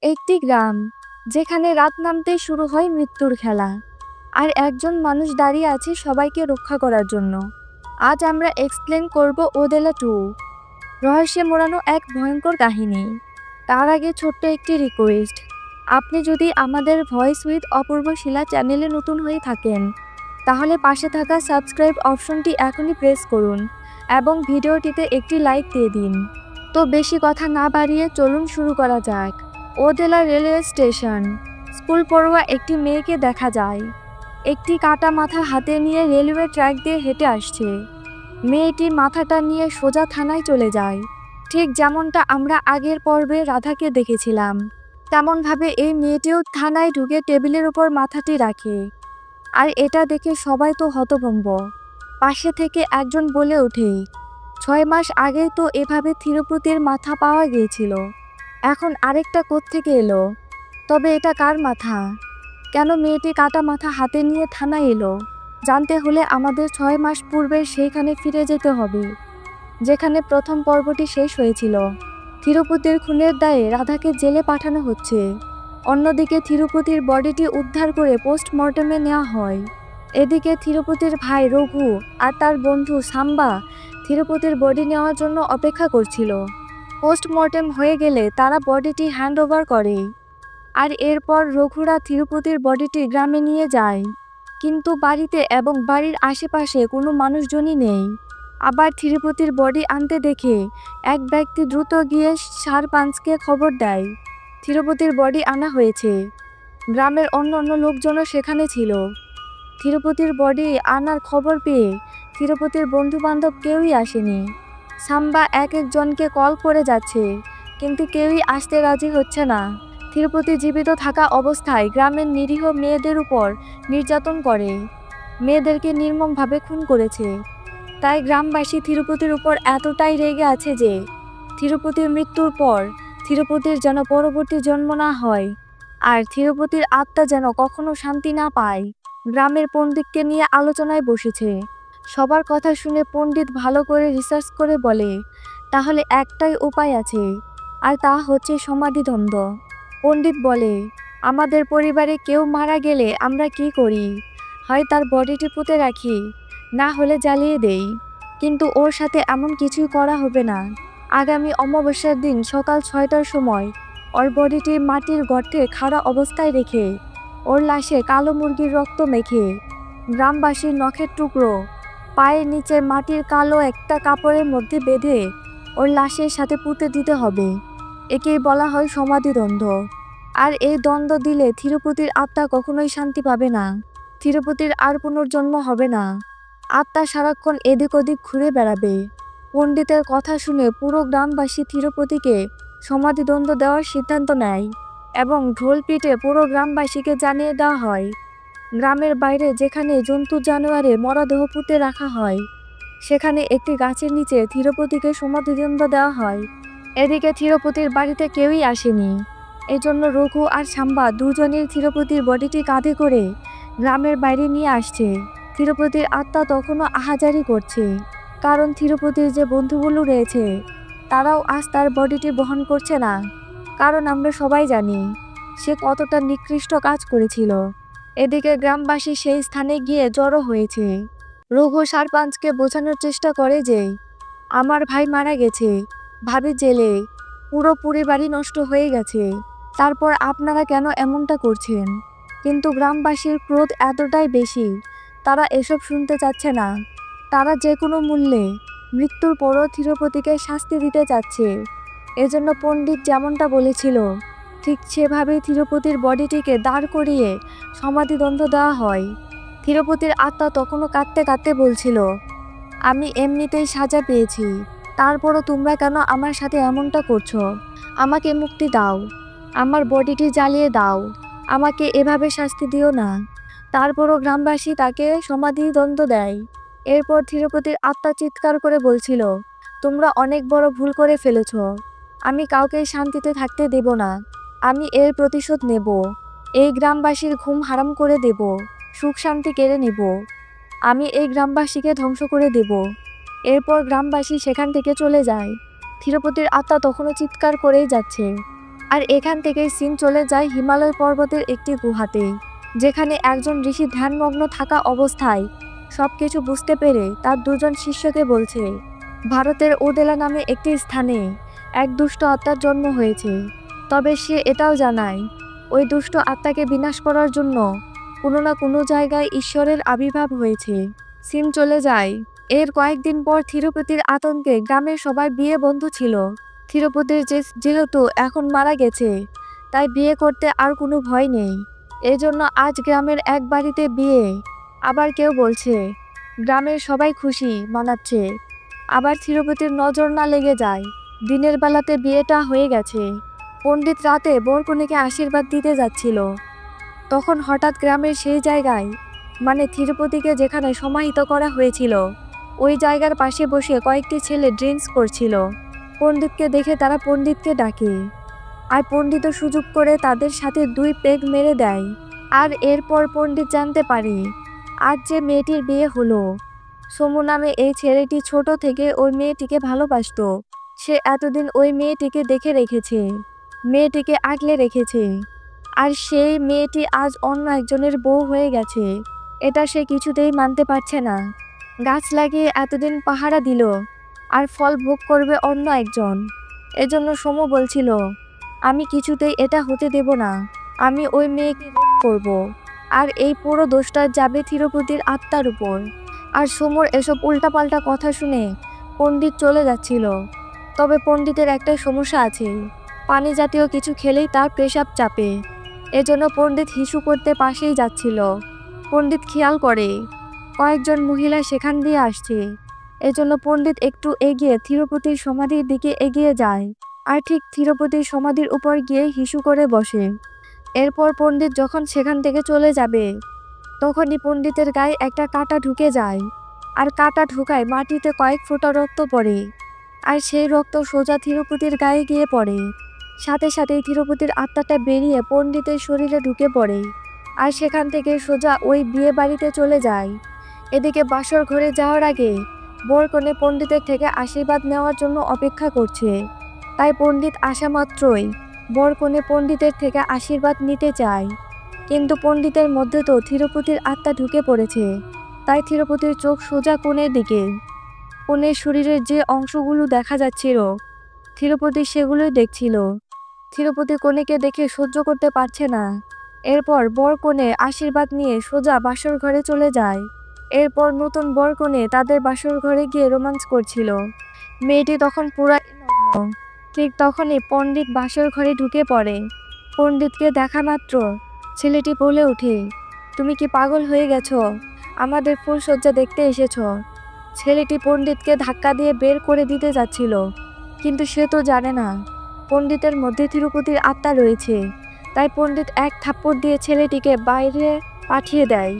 একটি গ্রাম যেখানে রাত নামতেই শুরু হয় মৃত্যুর খেলা, আর একজন মানুষ দাঁড়িয়ে আছে সবাইকে রক্ষা করার জন্য। আজ আমরা এক্সপ্লেন করব ওদেলা 2, রহস্যে মোড়ানো এক ভয়ঙ্কর কাহিনী। তার আগে ছোট্ট একটি রিকোয়েস্ট, আপনি যদি আমাদের ভয়েস উইথ অপূর্ব শিলা চ্যানেলে নতুন হয়ে থাকেন তাহলে পাশে থাকা সাবস্ক্রাইব অপশনটি এখনই প্রেস করুন এবং ভিডিওটিতে একটি লাইক দিয়ে দিন। তো বেশি কথা না বাড়িয়ে চলুন শুরু করা যাক। Odela railway station. স্কুল পড়ুয়া একটি মেয়েকে দেখা যায়, একটি কাটা মাথা হাতে নিয়ে রেলওয়ে ট্র্যাক দিয়ে হেঁটে আসছে। মেয়েটি মাথাটা নিয়ে সোজা থানায় চলে যায়, ঠিক যেমনটা আমরা আগের পর্বে রাধাকে দেখেছিলাম। তেমনভাবে এই মেয়েটিও থানায় ঢুকে টেবিলের উপর মাথাটি রাখে, আর এটা দেখে সবাই তো হতভম্ব। পাশে থেকে একজন বলে ওঠে, 6 মাস আগেই তো এভাবে থিরুপতির মাথা পাওয়া গিয়েছিল, এখন আরেকটা কোত্থেকে এলো? তবে এটা কার মাথা? কেন মেয়েটি কাটা মাথা হাতে নিয়ে থানায় এলো? জানতে হলে আমাদের 6 মাস পূর্বের সেইখানে ফিরে যেতে হবে, যেখানে প্রথম পর্বটি শেষ হয়েছিল। থিরুপতির খুনের দায়ে রাধাকে জেলে পাঠানো হচ্ছে। অন্যদিকে থিরুপতির বডিটি উদ্ধার করে পোস্টমর্টেমে নেওয়া হয়। এদিকে থিরুপতির ভাই রঘু আর তার বন্ধু সাম্বা থিরুপতির বডি নেওয়ার জন্য অপেক্ষা করছিল। পোস্টমর্টেম হয়ে গেলে তারা বডিটি হ্যান্ড ওভার করে, আর এরপর রঘুরা থিরুপতির বডিটি গ্রামে নিয়ে যায়। কিন্তু বাড়িতে এবং বাড়ির আশেপাশে কোনো মানুষজনই নেই। আবার থিরুপতির বডি আনতে দেখে এক ব্যক্তি দ্রুত গিয়ে সারপাঞ্চকে খবর দেয় থিরুপতির বডি আনা হয়েছে। গ্রামের অন্য লোকজনও সেখানে ছিল। থিরুপতির বডি আনার খবর পেয়ে থিরুপতির বন্ধুবান্ধব কেউই আসেনি। সাম্বা একজনকে কল করে যাচ্ছে, কিন্তু কেউই আসতে রাজি হচ্ছে না। থিরুপতি জীবিত থাকা অবস্থায় গ্রামের নিরীহ মেয়েদের উপর নির্যাতন করে, মেয়েদেরকে নির্মমভাবে খুন করেছে। তাই গ্রামবাসী থিরুপতির উপর এতটাই রেগে আছে যে থিরুপতির মৃত্যুর পর থিরুপতির যেন পরবর্তী জন্ম না হয়, আর থিরুপতির আত্মা যেন কখনো শান্তি না পায়। গ্রামের পণ্ডিতকে নিয়ে আলোচনায় বসেছে। সবার কথা শুনে পণ্ডিত ভালো করে রিসার্চ করে বলে, তাহলে একটাই উপায় আছে, আর তা হচ্ছে সমাধিদ্বন্দ্ব। পণ্ডিত বলে, আমাদের পরিবারে কেউ মারা গেলে আমরা কি করি? হয় তার বডিটি পুঁতে রাখি, না হলে জ্বালিয়ে দেই। কিন্তু ওর সাথে এমন কিছুই করা হবে না। আগামী অমাবস্যার দিন সকাল 6টার সময় ওর বডিটি মাটির গর্তে খাড়া অবস্থায় রেখে ওর লাশে কালো মুরগির রক্ত মেখে গ্রামবাসীর নখের টুকরো পায়ের নিচে মাটির কালো একটা কাপড়ের মধ্যে বেঁধে ওর লাশের সাথে পুঁতে দিতে হবে। একেই বলা হয় সমাধিদ্বন্দ্ব। আর এই দ্বন্দ্ব দিলে থিরুপতির আত্মা কখনোই শান্তি পাবে না। থিরুপতির আর পুনর্জন্ম হবে না। আত্মা সারাক্ষণ এদিক ওদিক ঘুরে বেড়াবে। পণ্ডিতের কথা শুনে পুরো গ্রামবাসী থিরুপতিকে সমাধিদ্বন্দ্ব দেওয়ার সিদ্ধান্ত নেয় এবং ঢোল পিটে পুরো গ্রামবাসীকে জানিয়ে দেওয়া হয়। গ্রামের বাইরে যেখানে জন্তু জানোয়ারে মরদেহ পুঁতে রাখা হয়, সেখানে একটি গাছের নিচে থিরুপতিকে সমাধিদ্বন্দ্ব দেওয়া হয়। এদিকে থিরুপতির বাড়িতে কেউই আসেনি। এজন্য রঘু আর সাম্বা দুজনের থিরুপতির বডিটি কাঁধে করে গ্রামের বাইরে নিয়ে আসছে। থিরুপতির আত্মা তখনও আহাজারি করছে, কারণ থিরুপতির যে বন্ধুগুলো রয়েছে তারাও আজ তার বডিটি বহন করছে না, কারণ আমরা সবাই জানি সে কতটা নিকৃষ্ট কাজ করেছিল। এদিকে গ্রামবাসী সেই স্থানে গিয়ে জড়ো হয়েছে। রঘু সারপাঞ্চকে বোঝানোর চেষ্টা করে যে আমার ভাই মারা গেছে, ভাবি জেলে, পুরো পরিবারই নষ্ট হয়ে গেছে, তারপর আপনারা কেন এমনটা করছেন? কিন্তু গ্রামবাসীর ক্রোধ এতটাই বেশি, তারা এসব শুনতে চাচ্ছে না। তারা যে কোনো মূল্যে মৃত্যুর পরও থিরুপতিকে শাস্তি দিতে চাচ্ছে। এজন্য পণ্ডিত যেমনটা বলেছিল ঠিক সেভাবেই থিরুপতির বডিটিকে দাঁড় করিয়ে সমাধিদ্বন্দ্ব দেওয়া হয়। থিরুপতির আত্মা তখনও কাঁদতে কাঁদতে বলছিল, আমি এমনিতেই সাজা পেয়েছি, তারপরও তোমরা কেন আমার সাথে এমনটা করছো? আমাকে মুক্তি দাও, আমার বডিটি জ্বালিয়ে দাও, আমাকে এভাবে শাস্তি দিও না। তারপরও গ্রামবাসী তাকে সমাধিদ্বন্দ্ব দেয়। এরপর থিরুপতির আত্মা চিৎকার করে বলছিল, তোমরা অনেক বড় ভুল করে ফেলেছ, আমি কাউকে শান্তিতে থাকতে দেব না, আমি এর প্রতিশোধ নেব, এই গ্রামবাসীর ঘুম হারাম করে দেব, সুখ শান্তি কেড়ে নেব, আমি এই গ্রামবাসীকে ধ্বংস করে দেব। এরপর গ্রামবাসী সেখান থেকে চলে যায়। থিরুপতির আত্মা তখনও চিৎকার করেই যাচ্ছে। আর এখান থেকেই সিন চলে যায় হিমালয় পর্বতের একটি গুহাতে, যেখানে একজন ঋষি ধ্যানমগ্ন থাকা অবস্থায় সবকিছু বুঝতে পেরে তার দুজন শিষ্যকে বলছে ভারতের ওদেলা নামে একটি স্থানে এক দুষ্ট আত্মার জন্ম হয়েছে। তবে সে এটাও জানায় ওই দুষ্ট আত্মাকে বিনাশ করার জন্য কোনো না কোনো জায়গায় ঈশ্বরের আবির্ভাব হয়েছে। সিন চলে যায়। এর কয়েকদিন পর থিরুপতির আতঙ্কে গ্রামের সবাই বিয়ে বন্ধ ছিল। থিরুপতির যেহেতু এখন মারা গেছে, তাই বিয়ে করতে আর কোনো ভয় নেই। এজন্য আজ গ্রামের এক বাড়িতে বিয়ে। আবার কেউ বলছে গ্রামের সবাই খুশি মানাচ্ছে। আবার থিরুপতির নজর না লেগে যায়। দিনের বেলাতে বিয়েটা হয়ে গেছে। পণ্ডিত রাতে বরকনেকে আশীর্বাদ দিতে যাচ্ছিল। তখন হঠাৎ গ্রামের সেই জায়গায়, মানে থিরুপতিকে যেখানে সমাহিত করা হয়েছিল, ওই জায়গার পাশে বসে কয়েকটি ছেলে ড্রিঙ্কস করছিল। পণ্ডিতকে দেখে তারা পণ্ডিতকে ডাকে, আর পণ্ডিতও সুযোগ করে তাদের সাথে 2 পেগ মেরে দেয়। আর এরপর পণ্ডিত জানতে পারে আজ যে মেয়েটির বিয়ে হলো, সমু নামে এই ছেলেটি ছোট থেকে ওই মেয়েটিকে ভালোবাসত। সে এতদিন ওই মেয়েটিকে দেখে রেখেছে, মেয়েটিকে আগলে রেখেছে, আর সেই মেয়েটি আজ অন্য একজনের বউ হয়ে গেছে। এটা সে কিছুতেই মানতে পারছে না। গাছ লাগিয়ে এতদিন পাহারা দিল, আর ফল ভোগ করবে অন্য একজন। এজন্য সমু বলছিল আমি কিছুতেই এটা হতে দেব না, আমি ওই মেয়েকে রেপ করব। আর এই পুরো দোষটা যাবে থিরুপতির আত্মার উপর। আর সমুর এসব উল্টাপাল্টা কথা শুনে পণ্ডিত চলে যাচ্ছিল। তবে পণ্ডিতের একটা সমস্যা আছে, পানি জাতীয় কিছু খেলেই তার পেশাব চাপে। এজন্য পণ্ডিত হিসু করতে পাশেই যাচ্ছিল। পণ্ডিত খেয়াল করে কয়েকজন মহিলা সেখান দিয়ে আসছে। এজন্য পণ্ডিত একটু এগিয়ে থিরুপতির সমাধির দিকে এগিয়ে যায়, আর ঠিক থিরুপতির সমাধির উপর গিয়ে হিসু করে বসে। এরপর পণ্ডিত যখন সেখান থেকে চলে যাবে, তখনই পণ্ডিতের গায়ে একটা কাঁটা ঢুকে যায়। আর কাঁটা ঢুকায় মাটিতে কয়েক ফোঁটা রক্ত পড়ে, আর সেই রক্ত সোজা থিরুপতির গায়ে গিয়ে পড়ে। সাথে সাথেই থিরুপতির আত্মাটা বেরিয়ে পণ্ডিতের শরীরে ঢুকে পড়ে, আর সেখান থেকে সোজা ওই বিয়ে বাড়িতে চলে যায়। এদিকে বাসর ঘরে যাওয়ার আগে বরকনে পণ্ডিতের থেকে আশীর্বাদ নেওয়ার জন্য অপেক্ষা করছে। তাই পণ্ডিত আসা মাত্রই বরকনে পণ্ডিতের থেকে আশীর্বাদ নিতে চায়। কিন্তু পণ্ডিতের মধ্যে তো থিরুপতির আত্মা ঢুকে পড়েছে, তাই থিরুপতির চোখ সোজা কোণের দিকে। কোণের শরীরের যে অংশগুলো দেখা যাচ্ছিল, থিরুপতি সেগুলোই দেখছিল। থিরুপতি কনেকে দেখে সহ্য করতে পারছে না। এরপর বরকনে আশীর্বাদ নিয়ে সোজা বাসর ঘরে চলে যায়। এরপর নতুন বরকনে তাদের বাসর ঘরে গিয়ে রোমান্স করছিল। মেয়েটি তখন পুরাই নগ্ন। ঠিক তখনই পণ্ডিত বাসর ঘরে ঢুকে পড়ে। পণ্ডিতকে দেখা মাত্র ছেলেটি বলে ওঠে, তুমি কি পাগল হয়ে গেছো? আমাদের ফুলসজ্জা দেখতে এসেছ? ছেলেটি পণ্ডিতকে ধাক্কা দিয়ে বের করে দিতে যাচ্ছিল, কিন্তু সে তো জানে না পণ্ডিতের মধ্যে থিরুপতির আত্মা রয়েছে। তাই পণ্ডিত এক থাপ্পড় দিয়ে ছেলেটিকে বাইরে পাঠিয়ে দেয়।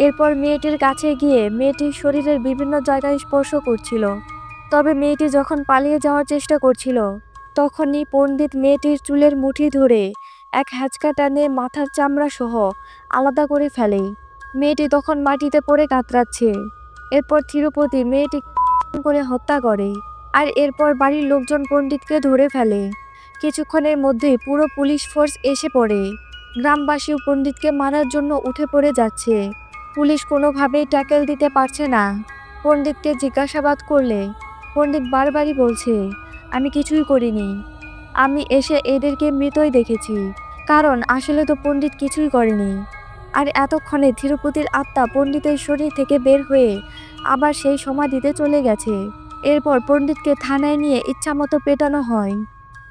এরপর মেয়েটির কাছে গিয়ে মেয়েটির শরীরের বিভিন্ন জায়গায় স্পর্শ করছিল। তবে মেয়েটি যখন পালিয়ে যাওয়ার চেষ্টা করছিল, তখনই পণ্ডিত মেয়েটির চুলের মুঠি ধরে এক হ্যাঁচকা টানে মাথার চামড়া সহ আলাদা করে ফেলে। মেয়েটি তখন মাটিতে পড়ে কাতরাচ্ছে। এরপর থিরুপতি মেয়েটিকে করে হত্যা করে, আর এরপর বাড়ির লোকজন পণ্ডিতকে ধরে ফেলে। কিছুক্ষণের মধ্যেই পুরো পুলিশ ফোর্স এসে পড়ে। গ্রামবাসীও পণ্ডিতকে মারার জন্য উঠে পড়ে যাচ্ছে। পুলিশ কোনোভাবেই ট্যাকেল দিতে পারছে না। পণ্ডিতকে জিজ্ঞাসাবাদ করলে পণ্ডিত বারবারই বলছে, আমি কিছুই করিনি, আমি এসে এদেরকে মৃতই দেখেছি। কারণ আসলে তো পণ্ডিত কিছুই করেনি। আর এতক্ষণে থিরুপতির আত্মা পণ্ডিতের শরীর থেকে বের হয়ে আবার সেই সমাধিতে চলে গেছে। এরপর পণ্ডিতকে থানায় নিয়ে ইচ্ছামতো পেটানো হয়।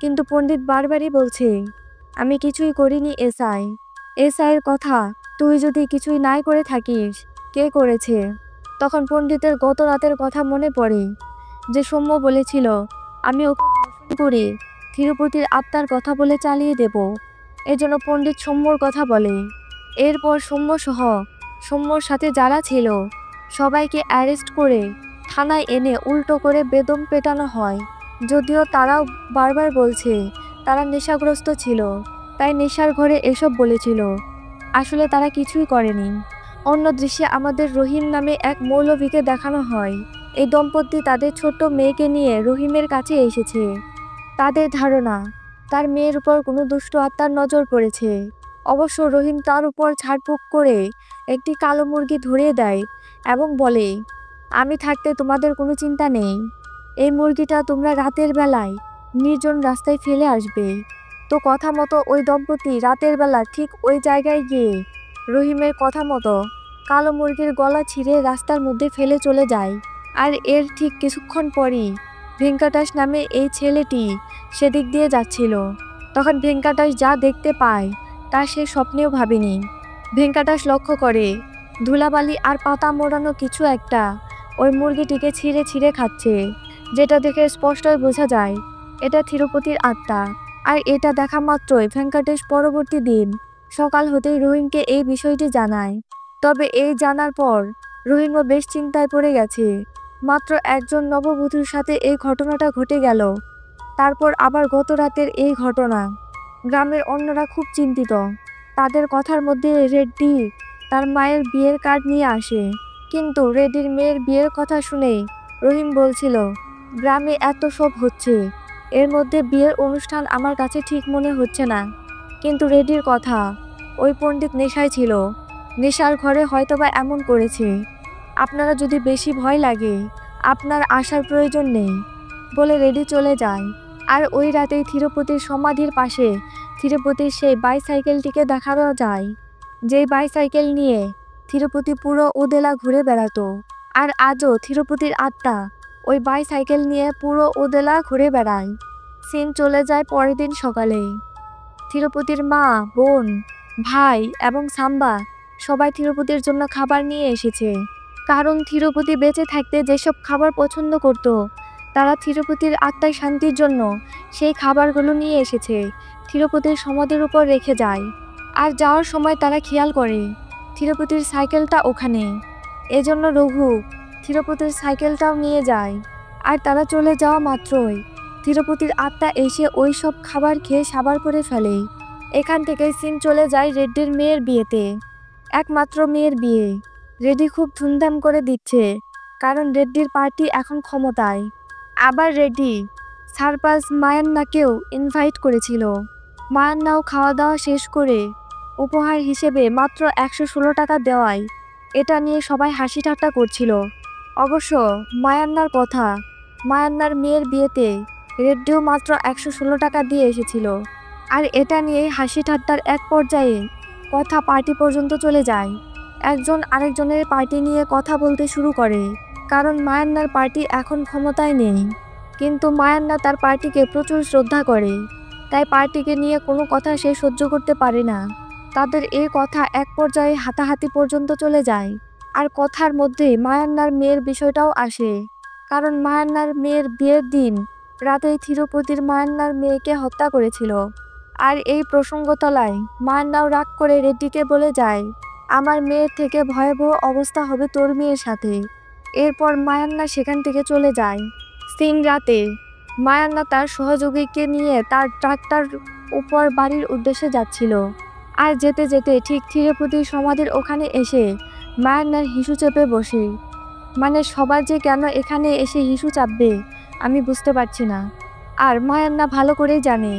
কিন্তু পণ্ডিত বারবারই বলছে, আমি কিছুই করিনি এসআইয়ের কথা, তুই যদি কিছুই নাই করে থাকিস, কে করেছে? তখন পণ্ডিতের গত রাতের কথা মনে পড়ে, যে সৌম্য বলেছিল আমি ওকে ধর্ষণ করে থিরুপতির আত্মার কথা বলে চালিয়ে দেব। এজন্য পণ্ডিত সৌম্যর কথা বলে। এরপর সৌম্যর সাথে যারা ছিল সবাইকে অ্যারেস্ট করে থানায় এনে উল্টো করে বেদম পেটানো হয়। যদিও তারাও বারবার বলছে তারা নেশাগ্রস্ত ছিল, তাই নেশার ঘরে এসব বলেছিল। আসলে তারা কিছুই করেনি। অন্য দৃশ্যে আমাদের রহিম নামে এক মৌলভীকে দেখানো হয়। এই দম্পতি তাদের ছোট্ট মেয়েকে নিয়ে রহিমের কাছে এসেছে। তাদের ধারণা তার মেয়ের উপর কোনো দুষ্ট আত্মার নজর পড়েছে। অবশ্য রহিম তার উপর ঝাড়ফুঁক করে একটি কালো মুরগি ধরিয়ে দেয় এবং বলে, আমি থাকতে তোমাদের কোনো চিন্তা নেই। এই মুরগিটা তোমরা রাতের বেলায় নির্জন রাস্তায় ফেলে আসবে। তো কথা মতো ওই দম্পতি রাতের বেলা ঠিক ওই জায়গায় গিয়ে রহিমের কথা মতো কালো মুরগির গলা ছিঁড়ে রাস্তার মধ্যে ফেলে চলে যায়। আর এর ঠিক কিছুক্ষণ পরই ভেঙ্কটাস নামে এই ছেলেটি সেদিক দিয়ে যাচ্ছিল। তখন ভেঙ্কটাস যা দেখতে পায় তা সে স্বপ্নেও ভাবেনি। ভেঙ্কটাস লক্ষ্য করে ধুলাবালি আর পাতা মোড়ানো কিছু একটা ওই মুরগিটিকে ছিঁড়ে ছিঁড়ে খাচ্ছে, যেটা দেখে স্পষ্টই বোঝা যায় এটা তিরুপতির আত্মা। আর এটা দেখা মাত্রই ভেঙ্কটেশ পরবর্তী দিন সকাল হতেই রহিমকে এই বিষয়টি জানায়। তবে এই জানার পর রহিমও বেশ চিন্তায় পড়ে গেছে। মাত্র একজন নববধূর সাথে এই ঘটনাটা ঘটে গেল, তারপর আবার গত রাতের এই ঘটনা। গ্রামের অন্যরা খুব চিন্তিত। তাদের কথার মধ্যে রেড্ডি তার মায়ের বিয়ের কার্ড নিয়ে আসে। কিন্তু রেড্ডির মেয়ের বিয়ের কথা শুনে রহিম বলছিল, গ্রামে এত সব হচ্ছে, এর মধ্যে বিয়ের অনুষ্ঠান আমার কাছে ঠিক মনে হচ্ছে না। কিন্তু রেড্ডির কথা, ওই পণ্ডিত নেশায় ছিল, নেশার ঘরে হয়তোবা এমন করেছে। আপনারা যদি বেশি ভয় লাগে আপনার আসার প্রয়োজন নেই বলে রেডি চলে যায়। আর ওই রাতেই তিরুপতির সমাধির পাশে তিরুপতির সেই বাইসাইকেলটিকে দেখানো যায়, যেই বাইসাইকেল নিয়ে তিরুপতি পুরো ওদেলা ঘুরে বেড়াতো। আর আজও তিরুপতির আত্মা ওই বাইসাইকেল নিয়ে পুরো ওদেলা ঘুরে বেড়ায়। সিন চলে যায় পরের দিন সকালে। তিরুপতির মা, বোন, ভাই এবং সাম্বা সবাই তিরুপতির জন্য খাবার নিয়ে এসেছে। কারণ তিরুপতি বেঁচে থাকতে যেসব খাবার পছন্দ করত তারা তিরুপতির আত্মায় শান্তির জন্য সেই খাবারগুলো নিয়ে এসেছে, তিরুপতির সমাধির উপর রেখে যায়। আর যাওয়ার সময় তারা খেয়াল করে তিরুপতির সাইকেলটা ওখানে, এজন্য রঘু তিরুপতির সাইকেলটাও নিয়ে যায়। আর তারা চলে যাওয়া মাত্রই তিরুপতির আত্মা এসে ওই সব খাবার খেয়ে সাবার করে ফেলে। এখান থেকে সিন চলে যায় রেড্ডির মেয়ের বিয়েতে। একমাত্র মেয়ের বিয়ে রেড্ডি খুব ধুমধাম করে দিচ্ছে, কারণ রেড্ডির পার্টি এখন ক্ষমতায়। আবার রেড্ডি সারপাস মায়ান্নাকেও ইনভাইট করেছিল। মায়ান্নাও খাওয়া দাওয়া শেষ করে উপহার হিসেবে মাত্র 116 টাকা দেওয়ায় এটা নিয়ে সবাই হাসি ঠাট্টা করছিল। অবশ্য মায়ান্নার কথা, মায়ান্নার মেয়ের বিয়েতে রেড্ডিও মাত্র 116 টাকা দিয়ে এসেছিল। আর এটা নিয়েই হাসি ঠাট্টার এক পর্যায়ে কথা পার্টি পর্যন্ত চলে যায়। একজন আরেকজনের পার্টি নিয়ে কথা বলতে শুরু করে, কারণ মায়ান্নার পার্টি এখন ক্ষমতায় নেই। কিন্তু মায়ান্না তার পার্টিকে প্রচুর শ্রদ্ধা করে, তাই পার্টিকে নিয়ে কোনো কথা সে সহ্য করতে পারে না। তাদের এই কথা এক পর্যায়ে হাতাহাতি পর্যন্ত চলে যায়। আর কথার মধ্যে মায়ান্নার মেয়ের বিষয়টাও আসে, কারণ মায়ান্নার মেয়ের বিয়ের দিন রাতেই তিরুপতির মায়ান্নার মেয়েকে হত্যা করেছিল। আর এই প্রসঙ্গ তলায় মায়ান্নাও রাগ করে রেড্ডিকে বলে যায়, আমার মেয়ের থেকে ভয়াবহ অবস্থা হবে তোর মেয়ের সাথে। এরপর মায়ান্না সেখান থেকে চলে যায়। সিন রাতে মায়ান্না তার সহযোগীকে নিয়ে তার ট্রাকটার উপর বাড়ির উদ্দেশ্যে যাচ্ছিল। আর যেতে যেতে ঠিক তিরুপতির সমাধির ওখানে এসে মায়ান্নার হিসু চেপে বসে। মানে সবার যে কেন এখানে এসে হিসু চাপবে আমি বুঝতে পারছি না। আর মায়ান্না ভালো করেই জানে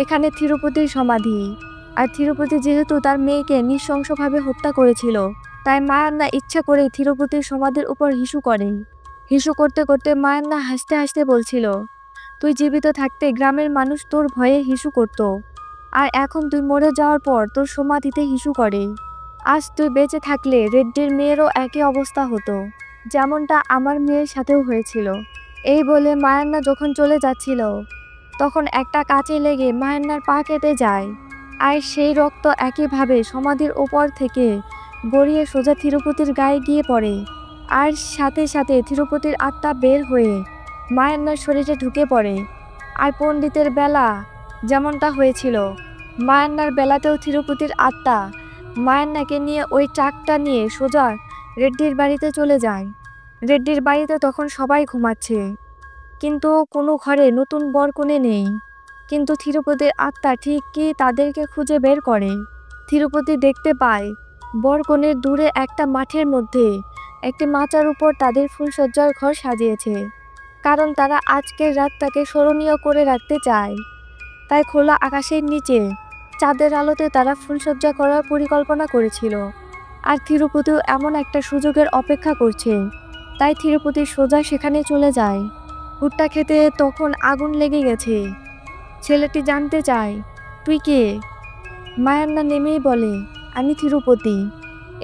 এখানে তিরুপতির সমাধি, আর তিরুপতি যেহেতু তার মেয়েকে নৃশংসভাবে হত্যা করেছিল, তাই মায়ান্না ইচ্ছা করেই তিরুপতির সমাধির উপর হিসু করে। হিসু করতে করতে মায়ান্না হাসতে হাসতে বলছিল, তুই জীবিত থাকতে গ্রামের মানুষ তোর ভয়ে হিসু করত, আর এখন তুই মরে যাওয়ার পর তোর সমাধিতে হিসু করে। আজ তুই বেঁচে থাকলে রেড্ডির মেয়েরও একই অবস্থা হতো, যেমনটা আমার মেয়ের সাথেও হয়েছিল। এই বলে মায়ান্না যখন চলে যাচ্ছিল তখন একটা কাঁচে লেগে মায়ান্নার পা কেটে যায়। আর সেই রক্ত একইভাবে সমাধির উপর থেকে গড়িয়ে সোজা তিরুপতির গায়ে গিয়ে পড়ে। আর সাথে সাথে তিরুপতির আত্মা বের হয়ে মায়ান্নার শরীরে ঢুকে পড়ে। আর পণ্ডিতের বেলা যেমনটা হয়েছিল, মায়ান্নার বেলাতেও তিরুপতির আত্মা মায়ান্নাকে নিয়ে ওই ট্রাকটা নিয়ে সোজা রেড্ডির বাড়িতে চলে যায়। রেড্ডির বাড়িতে তখন সবাই ঘুমাচ্ছে, কিন্তু কোনো ঘরে নতুন বর কনে নেই। কিন্তু তিরুপতির আত্মা ঠিকই তাদেরকে খুঁজে বের করে। তিরুপতি দেখতে পায় বর কনের দূরে একটা মাঠের মধ্যে একটি মাচার উপর তাদের ফুলসজ্জার ঘর সাজিয়েছে, কারণ তারা আজকের রাতটাকে স্মরণীয় করে রাখতে চায়। তাই খোলা আকাশের নিচে চাঁদের আলোতে তারা ফুলসজ্জা করার পরিকল্পনা করেছিল। আর তিরুপতিও এমন একটা সুযোগের অপেক্ষা করছে, তাই তিরুপতি সোজা সেখানে চলে যায়। ভুট্টা খেতে তখন আগুন লেগে গেছে। ছেলেটি জানতে চায়, তুই কে? মায়ান্না নেমেই বলে, আমি তিরুপতি।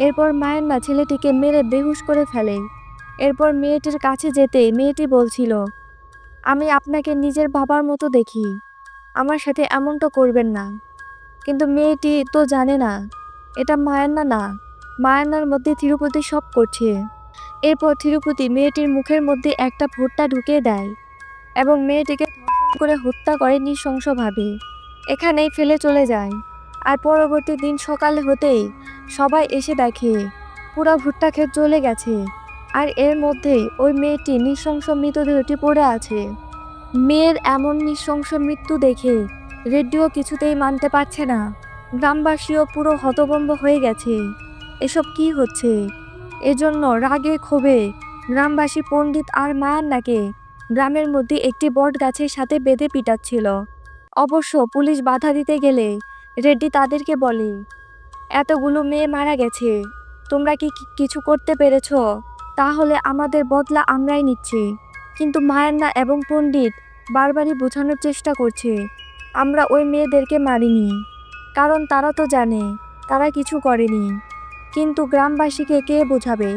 এরপর মায়ান্না ছেলেটিকে মেরে বেহুশ করে ফেলে। এরপর মেয়েটির কাছে যেতে মেয়েটি বলছিল, আমি আপনাকে নিজের বাবার মতো দেখি, আমার সাথে এমনটা করবেন না। কিন্তু মেয়েটি তো জানে না এটা মায়ান্না না, মায়ান্নার মধ্যে তিরুপতি সব করছে। এরপর তিরুপতি মেয়েটির মুখের মধ্যে একটা ভুট্টা ঢুকিয়ে দেয় এবং মেয়েটিকে ধর্ষণ করে হত্যা করে নৃশংসভাবে এখানেই ফেলে চলে যায়। আর পরবর্তী দিন সকাল হতেই সবাই এসে দেখে পুরো ভুট্টা ক্ষেত জ্বলে গেছে, আর এর মধ্যেই ওই মেয়েটি নৃশংস মৃতদেহটি পড়ে আছে। মেয়ের এমন নৃশংস মৃত্যু দেখে রেড্ডিও কিছুতেই মানতে পারছে না। গ্রামবাসীও পুরো হতভম্ব হয়ে গেছে, এসব কি হচ্ছে। এজন্য রাগে ক্ষোভে গ্রামবাসী পণ্ডিত আর মায়ান্নাকে গ্রামের মধ্যে একটি বট গাছের সাথে বেঁধে পিটাচ্ছিল। অবশ্য পুলিশ বাধা দিতে গেলে রেড্ডি তাদেরকে বলে, এতগুলো মেয়ে মারা গেছে, তোমরা কি কিছু করতে পেরেছ? তাহলে আমাদের বদলা আমরাই নিচ্ছি। কিন্তু মায়ান্না এবং পণ্ডিত বারবারই বোঝানোর চেষ্টা করছে, আমরা ওই মেয়েদেরকে মারিনি, কারণ তারা তো জানে তারা কিছু করেনি। কিন্তু গ্রামবাসীকে কে বোঝাবে?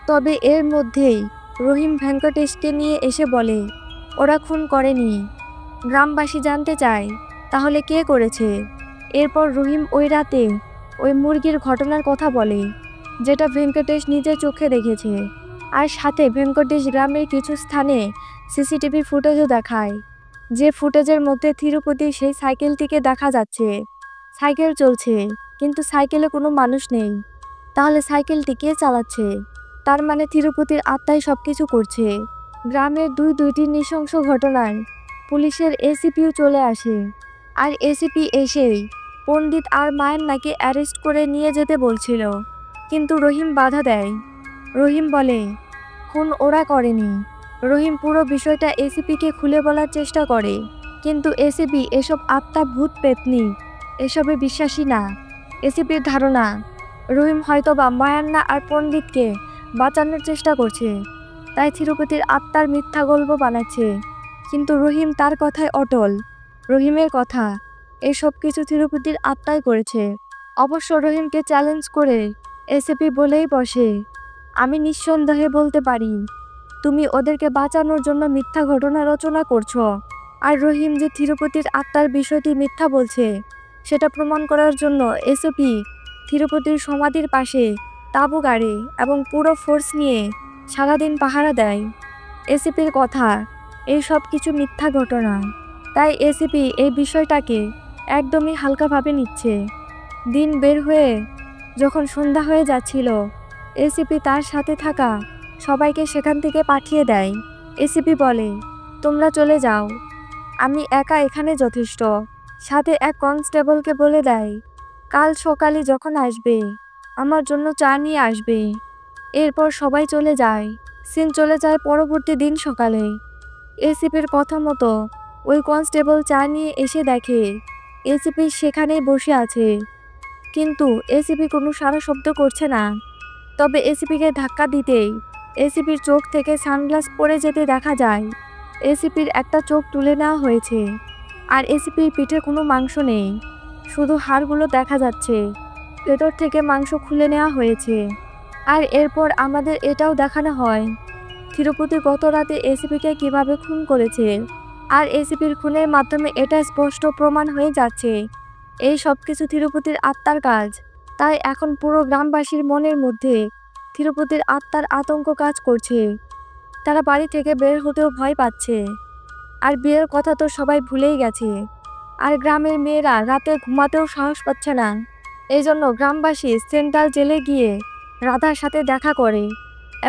তবে এর মধ্যেই রহিম ভেঙ্কটেশকে নিয়ে এসে বলে, ওরা খুন করেনি। গ্রামবাসী জানতে চায়, তাহলে কে করেছে? এরপর রহিম ওই রাতে ওই মুরগির ঘটনার কথা বলে, যেটা ভেঙ্কটেশ নিজের চোখে দেখেছে। আর সাথে ভেঙ্কটেশ গ্রামের কিছু স্থানে সিসিটিভি ফুটেজও দেখায়, যে ফুটেজের মধ্যে তিরুপতি সেই সাইকেলটিকে দেখা যাচ্ছে। সাইকেল চলছে, কিন্তু সাইকেলে কোনো মানুষ নেই। তাহলে সাইকেলটি কে চালাচ্ছে? তার মানে তিরুপতির আত্মাই সবকিছু করছে। গ্রামের দুইটি নৃশংস ঘটনায় পুলিশের এসিপিও চলে আসে। আর এসিপি এসেই পণ্ডিত আর মায়ান্নাকে অ্যারেস্ট করে নিয়ে যেতে বলছিল, কিন্তু রহিম বাধা দেয়। রহিম বলে, খুন ওরা করেনি। রহিম পুরো বিষয়টা এসিপিকে খুলে বলার চেষ্টা করে, কিন্তু এসিপি এসব আত্মা ভূত পেতনি এসবে বিশ্বাসী না। এসিপির ধারণা রহিম হয়তোবা মায়ান্না আর পণ্ডিতকে বাঁচানোর চেষ্টা করছে, তাই তিরুপতির আত্মার মিথ্যা গল্প বানাচ্ছে। কিন্তু রহিম তার কথায় অটল। রহিমের কথা, এসব কিছু তিরুপতির আত্মাই করেছে। অবশ্য রহিমকে চ্যালেঞ্জ করে এসিপি বলেই বসে, আমি নিঃসন্দেহে বলতে পারি তুমি ওদেরকে বাঁচানোর জন্য মিথ্যা ঘটনা রচনা করছো। আর রহিম যে তিরুপতির আত্মার বিষয়টি মিথ্যা বলছে সেটা প্রমাণ করার জন্য এসিপি তিরুপতির সমাধির পাশে তাঁবু গাড়ে এবং পুরো ফোর্স নিয়ে সারাদিন পাহারা দেয়। এসিপির কথা, এই সব কিছু মিথ্যা ঘটনা, তাই এসিপি এই বিষয়টাকে একদমই হালকাভাবে নিচ্ছে। দিন বের হয়ে যখন সন্ধ্যা হয়ে যাচ্ছিল, এসিপি তার সাথে থাকা সবাইকে সেখান থেকে পাঠিয়ে দেয়। এসিপি বলে, তোমরা চলে যাও, আমি একা এখানে যথেষ্ট। সাথে এক কনস্টেবলকে বলে দেয়, কাল সকালে যখন আসবে আমার জন্য চা নিয়ে আসবে। এরপর সবাই চলে যায়। সিন চলে যায় পরবর্তী দিন সকালে। এসিপির কথা মতো ওই কনস্টেবল চা নিয়ে এসে দেখে এসিপি সেখানেই বসে আছে, কিন্তু এসিপি কোনো সারা শব্দ করছে না। তবে এসিপিকে ধাক্কা দিতেই এসিপির চোখ থেকে সানগ্লাস পরে যেতে দেখা যায়। এসিপির একটা চোখ তুলে নেওয়া হয়েছে, আর এসিপির পিঠে কোনো মাংস নেই, শুধু হাড়গুলো দেখা যাচ্ছে। ভেতর থেকে মাংস খুলে নেওয়া হয়েছে। আর এরপর আমাদের এটাও দেখানো হয় তিরুপতি গত রাতে এসিপিকে কিভাবে খুন করেছে। আর এসিপির খুনের মাধ্যমে এটা স্পষ্ট প্রমাণ হয়ে যাচ্ছে এই সব কিছু তিরুপতির আত্মার কাজ। তাই এখন পুরো গ্রামবাসীর মনের মধ্যে তিরুপতির আত্মার আতঙ্ক কাজ করছে। তারা বাড়ি থেকে বের হতেও ভয় পাচ্ছে। আর বিয়ের কথা তো সবাই ভুলেই গেছে। আর গ্রামের মেয়েরা রাতে ঘুমাতেও সাহস পাচ্ছে না। এই জন্য গ্রামবাসী সেন্ট্রাল জেলে গিয়ে রাধার সাথে দেখা করে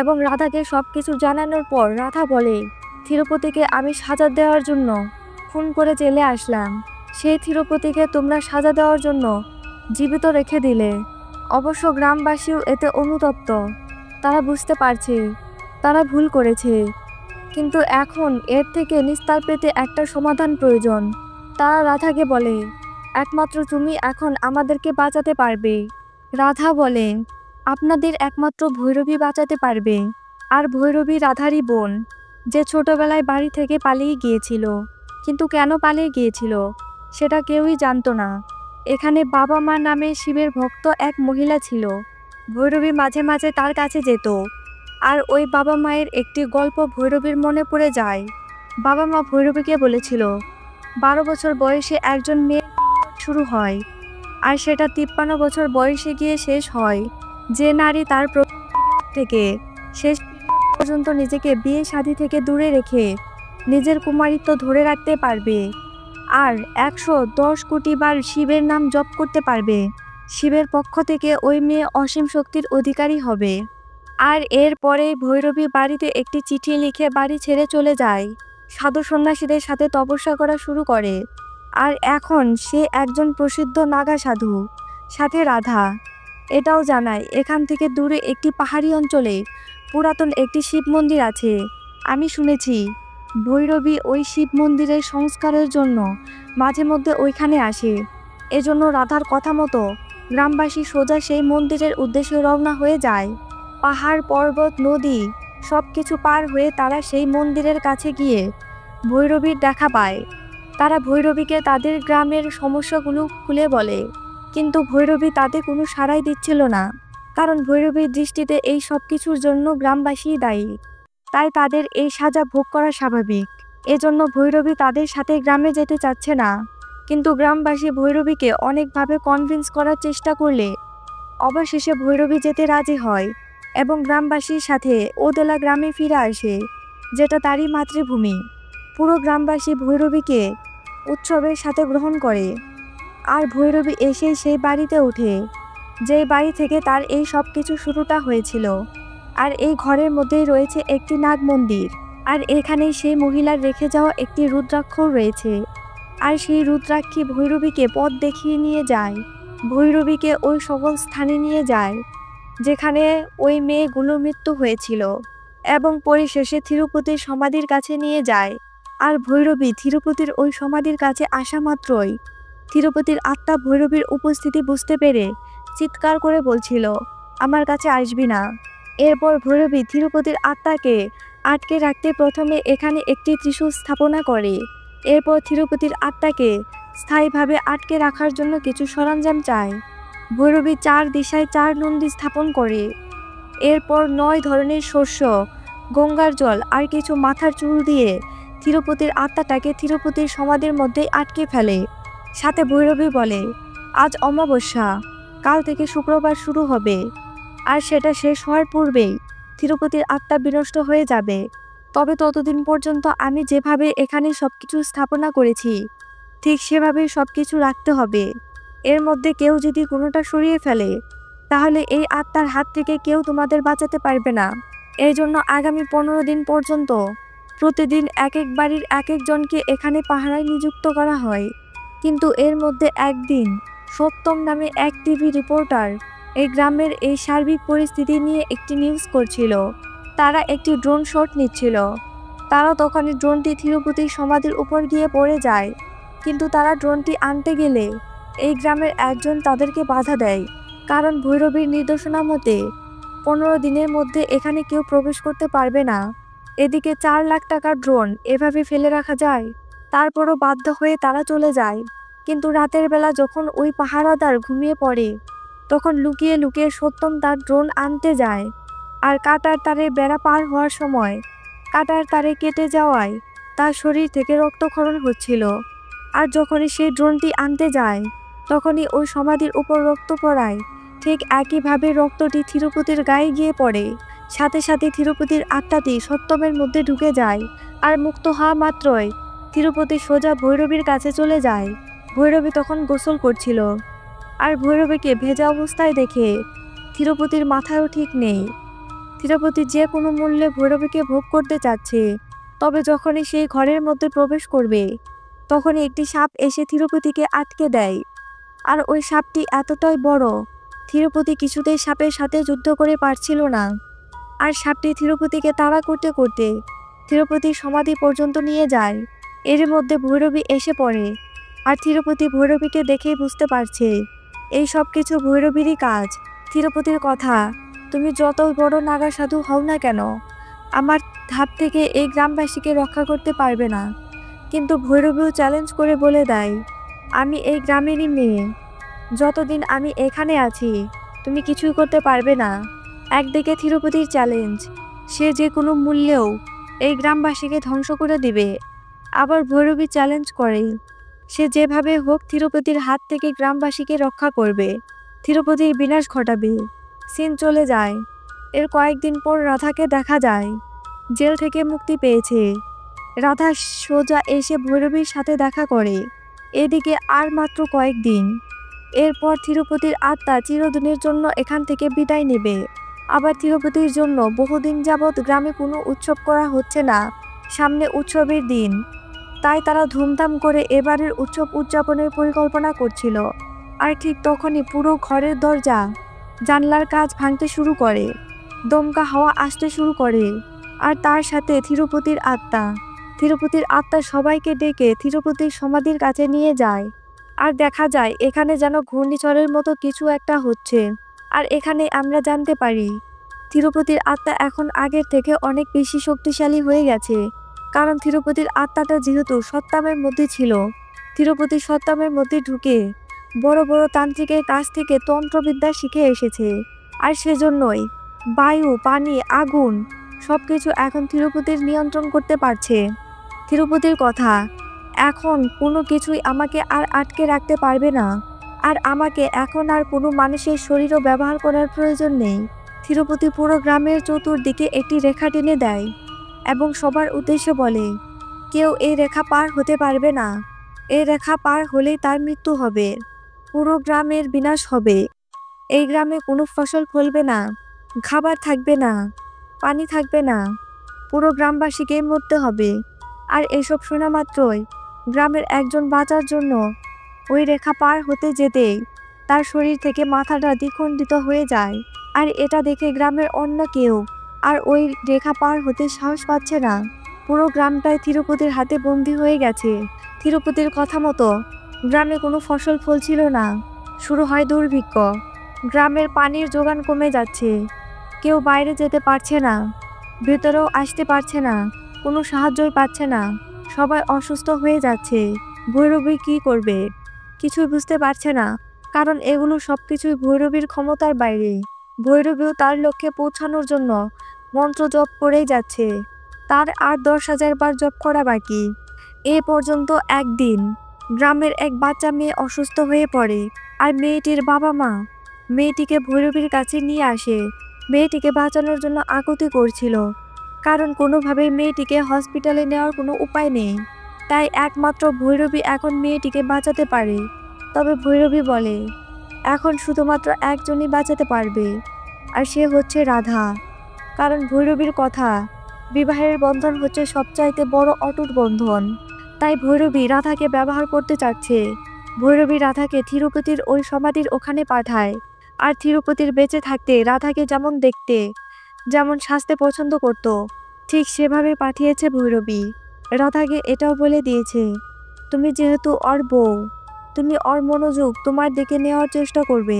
এবং রাধাকে সব কিছু জানানোর পর রাধা বলে, তিরুপতিকে আমি সাজা দেওয়ার জন্য খুন করে জেলে আসলাম, সেই তিরুপতিকে তোমরা সাজা দেওয়ার জন্য জীবিত রেখে দিলে। অবশ্য গ্রামবাসীও এতে অনুতপ্ত। তারা বুঝতে পারছে তারা ভুল করেছে, কিন্তু এখন এর থেকে নিস্তার পেতে একটা সমাধান প্রয়োজন। তারা রাধাকে বলে, একমাত্র তুমি এখন আমাদেরকে বাঁচাতে পারবে। রাধা বলে, আপনাদের একমাত্র ভৈরবী বাঁচাতে পারবে। আর ভৈরবী রাধারই বোন, যে ছোটবেলায় বাড়ি থেকে পালিয়ে গিয়েছিল। কিন্তু কেন পালিয়ে গিয়েছিল সেটা কেউই জানতো না। এখানে বাবা মা নামে শিবের ভক্ত এক মহিলা ছিল। ভৈরবী মাঝে মাঝে তার কাছে যেত। আর ওই বাবা মায়ের একটি গল্প ভৈরবীর মনে পড়ে যায়। বাবা মা ভৈরবীকে বলেছিল 12 বছর বয়সে একজন মেয়ের শুরু হয়, আর সেটা 53 বছর বয়সে গিয়ে শেষ হয়। যে নারী তার থেকে শেষ পর্যন্ত নিজেকে বিয়ে শাদী থেকে দূরে রেখে নিজের কুমারিত্ব ধরে রাখতে পারবে আর 110 কোটি বার শিবের নাম জপ করতে পারবে, শিবের পক্ষ থেকে ওই মেয়ে অসীম শক্তির অধিকারী হবে। আর এরপরে ভৈরবী বাড়িতে একটি চিঠি লিখে বাড়ি ছেড়ে চলে যায়। সাধু সন্ন্যাসীদের সাথে তপস্যা করা শুরু করে। আর এখন সে একজন প্রসিদ্ধ নাগা সাধু। সাথে রাধা এটাও জানায় এখান থেকে দূরে একটি পাহাড়ি অঞ্চলে পুরাতন একটি শিব মন্দির আছে। আমি শুনেছি ভৈরবী ওই শিব মন্দিরের সংস্কারের জন্য মাঝে মধ্যে ওইখানে আসে। এজন্য রাধার কথা মতো গ্রামবাসী সোজা সেই মন্দিরের উদ্দেশ্যে রওনা হয়ে যায়। পাহাড় পর্বত নদী সব কিছু পার হয়ে তারা সেই মন্দিরের কাছে গিয়ে ভৈরবীর দেখা পায়। তারা ভৈরবীকে তাদের গ্রামের সমস্যাগুলো খুলে বলে, কিন্তু ভৈরবী তাতে কোনো সাড়াই দিচ্ছিল না, কারণ ভৈরবীর দৃষ্টিতে এই সব কিছুর জন্য গ্রামবাসীই দায়ী। তাই তাদের এই সাজা ভোগ করা স্বাভাবিক। এজন্য ভৈরবী তাদের সাথে গ্রামে যেতে চাচ্ছে না। কিন্তু গ্রামবাসী ভৈরবীকে অনেকভাবে কনভিন্স করার চেষ্টা করলে অবশেষে ভৈরবী যেতে রাজি হয় এবং গ্রামবাসীর সাথে ওদেলা গ্রামে ফিরে আসে, যেটা তারই মাতৃভূমি। পুরো গ্রামবাসী ভৈরবীকে উৎসবের সাথে গ্রহণ করে। আর ভৈরবী এসেই সেই বাড়িতে ওঠে, যেই বাড়ি থেকে তার এই সব কিছু শুরুটা হয়েছিল। আর এই ঘরের মধ্যেই রয়েছে একটি নাগ মন্দির। আর এখানেই সেই মহিলার রেখে যাওয়া একটি রুদ্রাক্ষও রয়েছে। আর সেই রুদ্রাক্ষী ভৈরবীকে পথ দেখিয়ে নিয়ে যায়, ভৈরবীকে ওই সকল স্থানে নিয়ে যায় যেখানে ওই মেয়েগুলোর মৃত্যু হয়েছিল, এবং পরিশেষে তিরুপতির সমাধির কাছে নিয়ে যায়। আর ভৈরবী তিরুপতির ওই সমাধির কাছে আসা মাত্রই তিরুপতির আত্মা ভৈরবীর উপস্থিতি বুঝতে পেরে চিৎকার করে বলছিল, আমার কাছে আসবি না। এরপর ভৈরবী তিরুপতির আত্মাকে আটকে রাখতে প্রথমে এখানে একটি ত্রিশূল স্থাপনা করে। এরপর তিরুপতির আত্মাকে স্থায়ীভাবে আটকে রাখার জন্য কিছু সরঞ্জাম চায়। ভৈরবী 4 দিশায় 4 নন্দী স্থাপন করে। এরপর 9 ধরনের শস্য, গঙ্গার জল আর কিছু মাথার চুল দিয়ে তিরুপতির আত্মাটাকে তিরুপতির সমাধির মধ্যেই আটকে ফেলে। সাথে ভৈরবী বলে, আজ অমাবস্যা, কাল থেকে শুক্রবার শুরু হবে, আর সেটা শেষ হওয়ার পূর্বেই তিরুপতির আত্মা বিনষ্ট হয়ে যাবে। তবে ততদিন পর্যন্ত আমি যেভাবে এখানে সবকিছু স্থাপনা করেছি ঠিক সেভাবেই সবকিছু রাখতে হবে। এর মধ্যে কেউ যদি কোনোটা সরিয়ে ফেলে তাহলে এই আত্মার হাত থেকে কেউ তোমাদের বাঁচাতে পারবে না। এই জন্য আগামী 15 দিন পর্যন্ত প্রতিদিন এক এক বাড়ির এক একজনকে এখানে পাহারায় নিযুক্ত করা হয়। কিন্তু এর মধ্যে একদিন সত্যম নামে এক টিভি রিপোর্টার এই গ্রামের এই সার্বিক পরিস্থিতি নিয়ে একটি নিউজ করছিল। তারা একটি ড্রোন শট নিচ্ছিল। তারা তখনই ড্রোনটি তিরুপতির সমাধির উপর গিয়ে পড়ে যায়। কিন্তু তারা ড্রোনটি আনতে গেলে এই গ্রামের একজন তাদেরকে বাধা দেয়, কারণ ভৈরবীর নির্দেশনা মতে 15 দিনের মধ্যে এখানে কেউ প্রবেশ করতে পারবে না। এদিকে 4 লাখ টাকার ড্রোন এভাবে ফেলে রাখা যায়? তারপরও বাধ্য হয়ে তারা চলে যায়। কিন্তু রাতের বেলা যখন ওই পাহারাদার ঘুমিয়ে পড়ে তখন লুকিয়ে লুকিয়ে সত্যম তার ড্রোন আনতে যায়। আর কাঁটার তারের বেড়া পার হওয়ার সময় কাঁটার তারে কেটে যাওয়ায় তার শরীর থেকে রক্তক্ষরণ হচ্ছিল। আর যখনই সেই ড্রোনটি আনতে যায় তখনই ওই সমাধির উপর রক্ত পড়ায় ঠিক একইভাবে রক্তটি তিরুপতির গায়ে গিয়ে পড়ে। সাথে সাথে তিরুপতির আত্মাটি সত্যমের মধ্যে ঢুকে যায়। আর মুক্ত হওয়া মাত্রই তিরুপতি সোজা ভৈরবীর কাছে চলে যায়। ভৈরবী তখন গোসল করছিল। আর ভৈরবীকে ভেজা অবস্থায় দেখে তিরুপতির মাথায়ও ঠিক নেই। তিরুপতি যে কোনো মূল্যে ভৈরবীকে ভোগ করতে চাচ্ছে। তবে যখনই সেই ঘরের মধ্যে প্রবেশ করবে তখনই একটি সাপ এসে তিরুপতিকে আটকে দেয়। আর ওই সাপটি এতটাই বড়, তিরুপতি কিছুতেই সাপের সাথে যুদ্ধ করে পারছিল না। আর সাপটি তিরুপতিকে তাড়া করতে করতে তিরুপতির সমাধি পর্যন্ত নিয়ে যায়। এর মধ্যে ভৈরবী এসে পড়ে আর তিরুপতি ভৈরবীকে দেখেই বুঝতে পারছে এই সব কিছু ভৈরবীরই কাজ। তিরুপতির কথা, তুমি যত বড় নাগা সাধু হও না কেন, আমার হাত থেকে এই গ্রামবাসীকে রক্ষা করতে পারবে না। কিন্তু ভৈরবীও চ্যালেঞ্জ করে বলে দেয়, আমি এই গ্রামেরই মেয়ে, যতদিন আমি এখানে আছি তুমি কিছুই করতে পারবে না। একদিকে তিরুপতির চ্যালেঞ্জ, সে যে কোনো মূল্যেও এই গ্রামবাসীকে ধ্বংস করে দিবে। আবার ভৈরবী চ্যালেঞ্জ করে, সে যেভাবে হোক তিরুপতির হাত থেকে গ্রামবাসীকে রক্ষা করবে, তিরুপতির বিনাশ ঘটাবে। সিন চলে যায়। এর কয়েকদিন পর রাধাকে দেখা যায়, জেল থেকে মুক্তি পেয়েছে। রাধা সোজা এসে ভৈরবীর সাথে দেখা করে। এদিকে আর মাত্র কয়েকদিন, এরপর তিরুপতির আত্মা চিরদিনের জন্য এখান থেকে বিদায় নেবে। আবার তিরুপতির জন্য বহুদিন যাবৎ গ্রামে কোনো উৎসব করা হচ্ছে না, সামনে উৎসবের দিন, তাই তারা ধুমধাম করে এবারের উৎসব উদযাপনের পরিকল্পনা করছিল। আর ঠিক তখনই পুরো ঘরের দরজা জানলার কাচ ভাঙতে শুরু করে, দমকা হাওয়া আসতে শুরু করে, আর তার সাথে তিরুপতির আত্মা। তিরুপতির আত্মা সবাইকে ডেকে তিরুপতির সমাধির কাছে নিয়ে যায়। আর দেখা যায় এখানে যেন ঘূর্ণিঝড়ের মতো কিছু একটা হচ্ছে। আর এখানে আমরা জানতে পারি তিরুপতির আত্মা এখন আগের থেকে অনেক বেশি শক্তিশালী হয়ে গেছে। কারণ তিরুপতির আত্মাটা যেহেতু সত্তামের মধ্যে ছিল, তিরুপতি সত্তামের মধ্যে ঢুকে বড় বড় তান্ত্রিকের কাছ থেকে তন্ত্রবিদ্যা শিখে এসেছে। আর সেজন্যই বায়ু, পানি, আগুন সবকিছু এখন তিরুপতির নিয়ন্ত্রণ করতে পারছে। তিরুপতির কথা, এখন কোনো কিছুই আমাকে আর আটকে রাখতে পারবে না। আর আমাকে এখন আর কোনো মানুষের শরীরও ব্যবহার করার প্রয়োজন নেই। তিরুপতি পুরো গ্রামের চতুর্দিকে একটি রেখা টেনে দেয় এবং সবার উদ্দেশ্যে বলে, কেউ এই রেখা পার হতে পারবে না। এই রেখা পার হলেই তার মৃত্যু হবে, পুরো গ্রামের বিনাশ হবে। এই গ্রামে কোনো ফসল ফলবে না, খাবার থাকবে না, পানি থাকবে না, পুরো গ্রামবাসীকেই মরতে হবে। আর এসব শোনা মাত্রই গ্রামের একজন বাঁচার জন্য ওই রেখা পার হতে যেতেই তার শরীর থেকে মাথাটা দ্বিখণ্ডিত হয়ে যায়। আর এটা দেখে গ্রামের অন্য কেউ আর ওই রেখা পার হতে সাহস পাচ্ছে না। পুরো গ্রামটাই তিরুপতির হাতে বন্দী হয়ে গেছে। তিরুপতির কথা মতো গ্রামে কোনো ফসল ফলছিল না। শুরু হয় দুর্ভিক্ষ, গ্রামের পানির যোগান কমে যাচ্ছে, কেউ বাইরে যেতে পারছে না, ভেতরেও আসতে পারছে না, কোনো সাহায্যই পাচ্ছে না, সবাই অসুস্থ হয়ে যাচ্ছে। ভৈরবী কী করবে কিছুই বুঝতে পারছে না, কারণ এগুলো সবকিছুই ভৈরবীর ক্ষমতার বাইরে। ভৈরবীও তার লক্ষ্যে পৌঁছানোর জন্য মন্ত্র জপ করেই যাচ্ছে, তার আর 10,000 বার জপ করা বাকি। এ পর্যন্ত একদিন গ্রামের এক বাচ্চা মেয়ে অসুস্থ হয়ে পড়ে, আর মেয়েটির বাবা মা মেয়েটিকে ভৈরবীর কাছে নিয়ে আসে। মেয়েটিকে বাঁচানোর জন্য আকুতি করছিল, কারণ কোনোভাবেই মেয়েটিকে হসপিটালে নেওয়ার কোনো উপায় নেই। তাই একমাত্র ভৈরবী এখন মেয়েটিকে বাঁচাতে পারে। তবে ভৈরবী বলে, এখন শুধুমাত্র একজনই বাঁচাতে পারবে, আর সে হচ্ছে রাধা। কারণ ভৈরবীর কথা, বিবাহের বন্ধন হচ্ছে সবচাইতে বড় অটুট বন্ধন। তাই ভৈরবী রাধাকে ব্যবহার করতে চাচ্ছে। ভৈরবী রাধাকে তিরুপতির ওই সমাধির ওখানে পাঠায়। আর তিরুপতির বেঁচে থাকতে রাধাকে যেমন দেখতে, যেমন সাজতে পছন্দ করত, ঠিক সেভাবে পাঠিয়েছে ভৈরবী। রাধাকে এটাও বলে দিয়েছে, তুমি যেহেতু ওর বউ, তুমি ওর মনোযোগ তোমার দিকে নেওয়ার চেষ্টা করবে।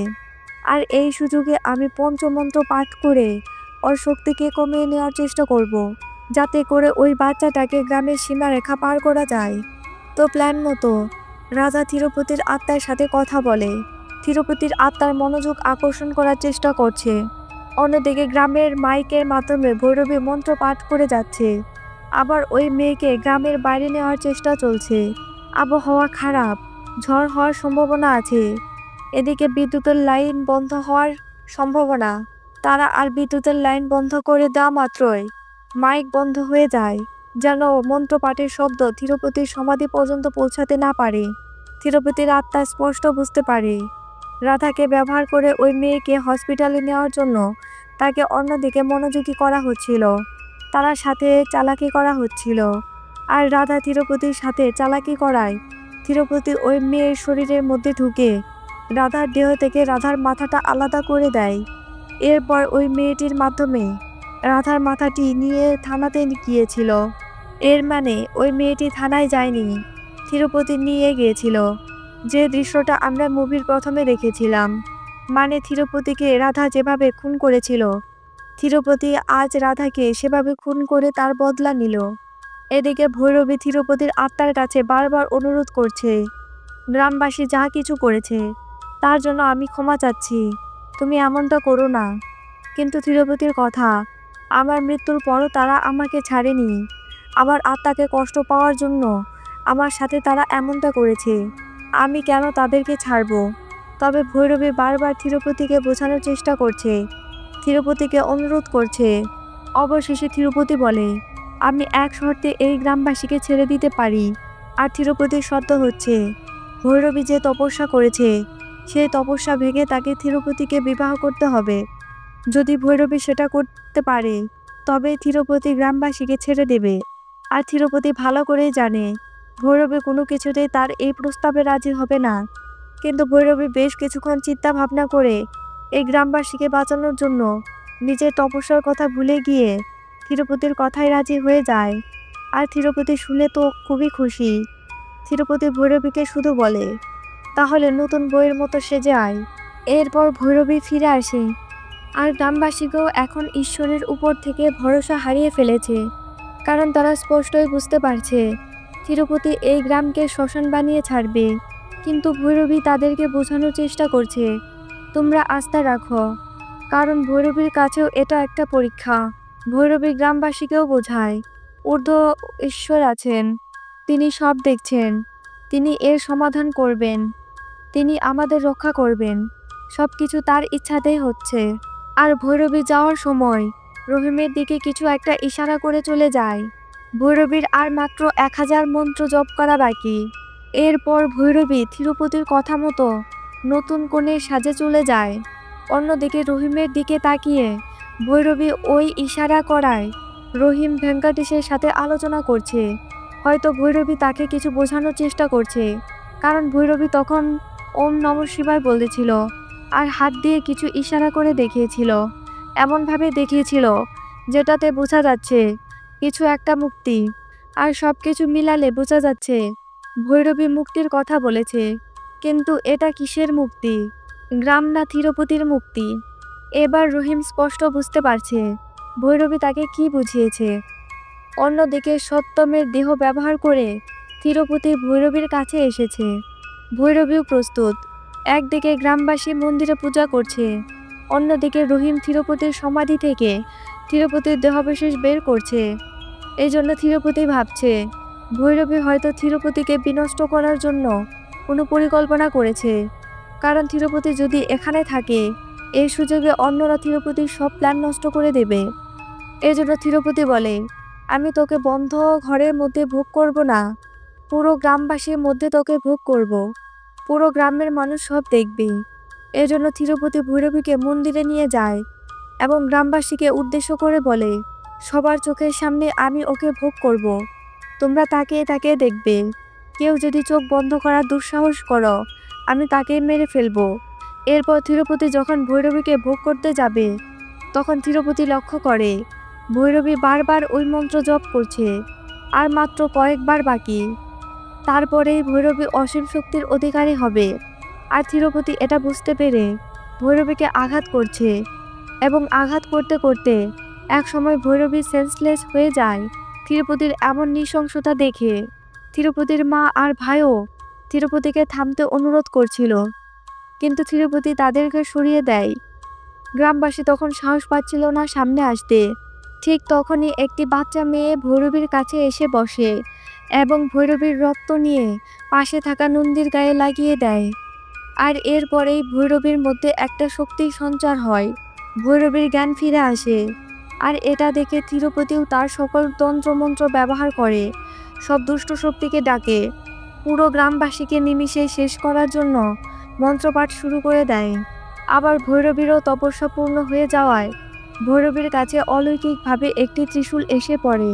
আর এই সুযোগে আমি পঞ্চমন্ত্র পাঠ করে ওর শক্তিকে কমিয়ে নেওয়ার চেষ্টা করব, যাতে করে ওই বাচ্চাটাকে গ্রামের সীমারেখা পার করা যায়। তো প্ল্যান মতো রাধা তিরুপতির আত্মার সাথে কথা বলে, তিরুপতির আত্মার মনোযোগ আকর্ষণ করার চেষ্টা করছে। অন্যদিকে গ্রামের মাইকের মাধ্যমে ভৈরবী মন্ত্র পাঠ করে যাচ্ছে। আবার ওই মেয়েকে গ্রামের বাইরে নেওয়ার চেষ্টা চলছে। আবহাওয়া খারাপ, ঝড় হওয়ার সম্ভাবনা আছে। এদিকে বিদ্যুতের লাইন বন্ধ হওয়ার সম্ভাবনা। তারা আর বিদ্যুতের লাইন বন্ধ করে দেওয়া মাত্রই মাইক বন্ধ হয়ে যায়, যেন মন্ত্রপাঠের শব্দ তিরুপতির সমাধি পর্যন্ত পৌঁছাতে না পারে। তিরুপতির আত্মা স্পষ্ট বুঝতে পারে রাধাকে ব্যবহার করে ওই মেয়েকে হসপিটালে নেওয়ার জন্য তাকে অন্যদিকে মনোযোগী করা হচ্ছিল, তার সাথে চালাকি করা হচ্ছিল। আর রাধা তিরুপতির সাথে চালাকি করায় তিরুপতি ওই মেয়ের শরীরের মধ্যে ঢুকে রাধার দেহ থেকে রাধার মাথাটা আলাদা করে দেয়। এরপর ওই মেয়েটির মাধ্যমে রাধার মাথাটি নিয়ে থানাতে গিয়েছিল। এর মানে ওই মেয়েটি থানায় যায়নি, তিরুপতি নিয়ে গিয়েছিল, যে দৃশ্যটা আমরা মুভির প্রথমে দেখেছিলাম। মানে তিরুপতিকে রাধা যেভাবে খুন করেছিল, তিরুপতি আজ রাধাকে সেভাবে খুন করে তার বদলা নিল। এদিকে ভৈরবী তিরুপতির আত্মার কাছে বারবার অনুরোধ করছে, গ্রামবাসী যা কিছু করেছে তার জন্য আমি ক্ষমা চাচ্ছি, তুমি এমনটা করো না। কিন্তু তিরুপতির কথা, আমার মৃত্যুর পরও তারা আমাকে ছাড়েনি। আমার আত্মাকে কষ্ট পাওয়ার জন্য আমার সাথে তারা এমনটা করেছে, আমি কেন তাদেরকে ছাড়ব? তবে ভৈরবী বারবার তিরুপতিকে বোঝানোর চেষ্টা করছে, তিরুপতিকে অনুরোধ করছে। অবশেষে তিরুপতি বলে, আমি এক শর্তে এই গ্রামবাসীকে ছেড়ে দিতে পারি। আর তিরুপতির সত্য হচ্ছে, ভৈরবী যে তপস্যা করেছে সেই তপস্যা ভেঙে তাকে তিরুপতিকে বিবাহ করতে হবে। যদি ভৈরবী সেটা করতে পারে তবে তিরুপতি গ্রামবাসীকে ছেড়ে দেবে। আর তিরুপতি ভালো করেই জানে ভৈরবী কোনো কিছুতেই তার এই প্রস্তাবে রাজি হবে না। কিন্তু ভৈরবী বেশ কিছুক্ষণ চিন্তা ভাবনা করে এই গ্রামবাসীকে বাঁচানোর জন্য নিজের তপস্যার কথা ভুলে গিয়ে তিরুপতির কথায় রাজি হয়ে যায়। আর তিরুপতি শুনে তো খুবই খুশি। তিরুপতি ভৈরবীকে শুধু বলে, তাহলে নতুন বইয়ের মতো সেজে আয়। এরপর ভৈরবী ফিরে আসে। আর গ্রামবাসীকেও এখন ঈশ্বরের উপর থেকে ভরসা হারিয়ে ফেলেছে, কারণ তারা স্পষ্টই বুঝতে পারছে তিরুপতি এই গ্রামকে শ্মশান বানিয়ে ছাড়বে। কিন্তু ভৈরবী তাদেরকে বোঝানোর চেষ্টা করছে, তোমরা আস্থা রাখো, কারণ ভৈরবীর কাছেও এটা একটা পরীক্ষা। ভৈরবী গ্রামবাসীকেও বোঝায়, ঊর্ধ্ব ঈশ্বর আছেন, তিনি সব দেখছেন, তিনি এর সমাধান করবেন, তিনি আমাদের রক্ষা করবেন, সব কিছু তার ইচ্ছাতেই হচ্ছে। আর ভৈরবী যাওয়ার সময় রহিমের দিকে কিছু একটা ইশারা করে চলে যায়। ভৈরবীর আর মাত্র 1000 মন্ত্র জপ করা বাকি। এরপর ভৈরবী তিরুপতির কথা মতো নতুন কনের সাজে চলে যায়। অন্যদিকে রহিমের দিকে তাকিয়ে ভৈরবী ওই ইশারা করায় রহিম ভেঙ্কটেশের সাথে আলোচনা করছে। হয়তো ভৈরবী তাকে কিছু বোঝানোর চেষ্টা করছে, কারণ ভৈরবী তখন ওম নমঃ শিবায় বলেছিল আর হাত দিয়ে কিছু ইশারা করে দেখিয়েছিল, এমনভাবে দেখিয়েছিল যেটাতে বোঝা যাচ্ছে কিছু একটা মুক্তি। আর সব কিছু মিলালে বোঝা যাচ্ছে ভৈরবী মুক্তির কথা বলেছে। কিন্তু এটা কিসের মুক্তি? গ্রাম না তিরুপতির মুক্তি? এবার রহিম স্পষ্ট বুঝতে পারছে ভৈরবী তাকে কি বুঝিয়েছে। অন্যদিকে সত্যমের দেহ ব্যবহার করে তিরুপতি ভৈরবীর কাছে এসেছে। ভৈরবীও প্রস্তুত। একদিকে গ্রামবাসী মন্দিরে পূজা করছে, অন্যদিকে রহিম তিরুপতির সমাধি থেকে তিরুপতির দেহাবশেষ বের করছে। এই জন্য তিরুপতি ভাবছে ভৈরবী হয়তো তিরুপতিকে বিনষ্ট করার জন্য কোনো পরিকল্পনা করেছে, কারণ তিরুপতি যদি এখানে থাকে এই সুযোগে অন্যরা তিরুপতির সব প্ল্যান নষ্ট করে দেবে। এই জন্য তিরুপতি বলে, আমি তোকে বন্ধ ঘরের মধ্যে ভোগ করব না, পুরো গ্রামবাসীর মধ্যে তোকে ভোগ করব, পুরো গ্রামের মানুষ সব দেখবে। এজন্য তিরুপতি ভৈরবীকে মন্দিরে নিয়ে যায় এবং গ্রামবাসীকে উদ্দেশ্য করে বলে, সবার চোখের সামনে আমি ওকে ভোগ করব, তোমরা তাকিয়ে তাকিয়ে দেখবে। কেউ যদি চোখ বন্ধ করার দুঃসাহস করো আমি তাকে মেরে ফেলবো। এরপর তিরুপতি যখন ভৈরবীকে ভোগ করতে যাবে তখন তিরুপতি লক্ষ্য করে ভৈরবী বারবার ওই মন্ত্র জপ করছে, আর মাত্র কয়েকবার বাকি, তারপরেই ভৈরবী অসীম শক্তির অধিকারী হবে। আর তিরুপতি এটা বুঝতে পেরে ভৈরবীকে আঘাত করছে এবং আঘাত করতে করতে একসময় ভৈরবী সেন্সলেস হয়ে যায়। তিরুপতির এমন নৃশংসতা দেখে তিরুপতির মা আর ভাইও তিরুপতিকে থামতে অনুরোধ করছিল, কিন্তু তিরুপতি তাদেরকে সরিয়ে দেয়। গ্রামবাসী তখন সাহস পাচ্ছিল না সামনে আসতে। ঠিক তখনই একটি বাচ্চা মেয়ে ভৈরবীর কাছে এসে বসে এবং ভৈরবীর রক্ত নিয়ে পাশে থাকা নন্দীর গায়ে লাগিয়ে দেয়। আর এরপরেই ভৈরবীর মধ্যে একটা শক্তির সঞ্চার হয়, ভৈরবীর জ্ঞান ফিরে আসে। আর এটা দেখে তিরুপতিও তার সকল তন্ত্রমন্ত্র ব্যবহার করে সব দুষ্ট শক্তিকে ডাকে, পুরো গ্রামবাসীকে নিমিষে শেষ করার জন্য মন্ত্রপাঠ শুরু করে দেয়। আবার ভৈরবীরও তপস্যা পূর্ণ হয়ে যাওয়ায় ভৈরবীর কাছে অলৌকিকভাবে একটি ত্রিশূল এসে পড়ে।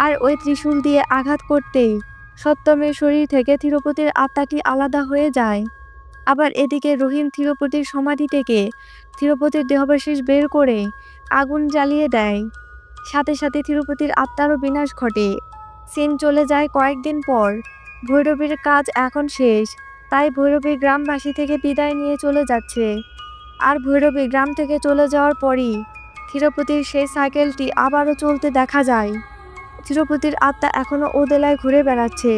আর ওই ত্রিশূল দিয়ে আঘাত করতেই সত্যমের শরীর থেকে তিরুপতির আত্মাটি আলাদা হয়ে যায়। আবার এদিকে রহিম তিরুপতির সমাধি থেকে তিরুপতির দেহাবশেষ বের করে আগুন জ্বালিয়ে দেয়। সাথে সাথে তিরুপতির আত্মারও বিনাশ ঘটে। সিন চলে যায় কয়েকদিন পর। ভৈরবীর কাজ এখন শেষ, তাই ভৈরবী গ্রামবাসী থেকে বিদায় নিয়ে চলে যাচ্ছে। আর ভৈরবী গ্রাম থেকে চলে যাওয়ার পরই তিরুপতির সেই সাইকেলটি আবারও চলতে দেখা যায়। তিরুপতির আত্মা এখনও ওদেলায় ঘুরে বেড়াচ্ছে,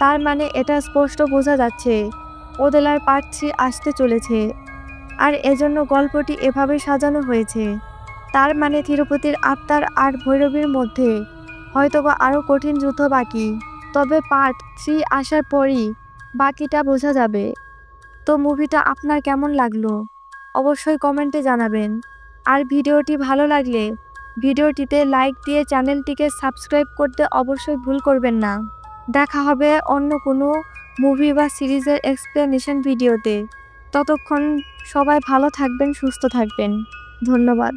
তার মানে এটা স্পষ্ট বোঝা যাচ্ছে ওদেলার পার্ট 3 আসতে চলেছে। আর এজন্য গল্পটি এভাবে সাজানো হয়েছে। তার মানে তিরুপতির আত্মার আর ভৈরবীর মধ্যে হয়তোবা আরও কঠিন যুদ্ধ বাকি। তবে পার্ট 3 আসার পরই বাকিটা বোঝা যাবে। তো মুভিটা আপনার কেমন লাগলো অবশ্যই কমেন্টে জানাবেন। আর ভিডিওটি ভালো লাগলে ভিডিওটিতে লাইক দিয়ে চ্যানেলটিকে সাবস্ক্রাইব করতে অবশ্যই ভুল করবেন না। দেখা হবে অন্য কোনো মুভি বা সিরিজের এক্সপ্লেনেশন ভিডিওতে। ততক্ষণ সবাই ভালো থাকবেন, সুস্থ থাকবেন। ধন্যবাদ।